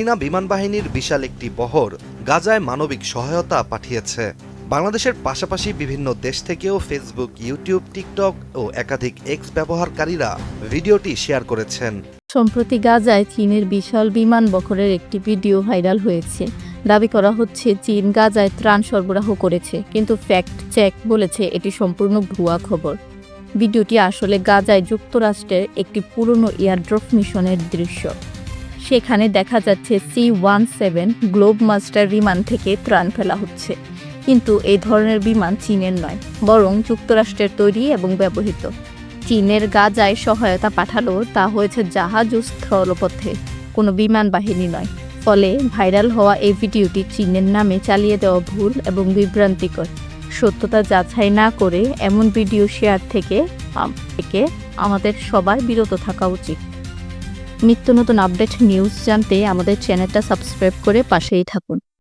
চীনা বিমান বাহিনীর বিশাল একটি বহর গাজায় মানবিক সহায়তা পাঠিয়েছে। বাংলাদেশের পাশাপাশি বিভিন্ন দেশ থেকেও ফেসবুক, ইউটিউব, টিকটক ও একাধিক এক্স ব্যবহারকারীরা ভিডিওটি শেয়ার করেছেন। সম্প্রতি গাজায় চীনের বিশাল বিমান বহরের একটি ভিডিও ভাইরাল হয়েছে। দাবি করা হচ্ছে চীন গাজায় ত্রাণ সরবরাহ করেছে, কিন্তু ফ্যাক্ট চেক বলেছে এটি সম্পূর্ণ ভুয়া খবর। ভিডিওটি আসলে গাজায় যুক্তরাষ্ট্রের একটি পুরনো এয়ারড্রপ মিশনের দৃশ্য। সেখানে দেখা যাচ্ছে C-17 গ্লোব মাস্টার বিমান থেকে ত্রাণ ফেলা হচ্ছে, কিন্তু এই ধরনের বিমান চীনের নয়, বরং যুক্তরাষ্ট্রের তৈরি এবং ব্যবহৃত। চীনের গাজায় সহায়তা পাঠালো তা হয়েছে জাহাজ ও স্থলপথে, কোনো বিমান বাহিনী নয়। ফলে ভাইরাল হওয়া এই ভিডিওটি চীনের নামে চালিয়ে দেওয়া ভুল এবং বিভ্রান্তিকর। সত্যতা যাচাই না করে এমন ভিডিও শেয়ার থেকে আমাদের সবার বিরত থাকা উচিত। নিত্য নতুন আপডেট নিউজ জানতে আমাদের চ্যানেলটা সাবস্ক্রাইব করে পাশেই থাকুন।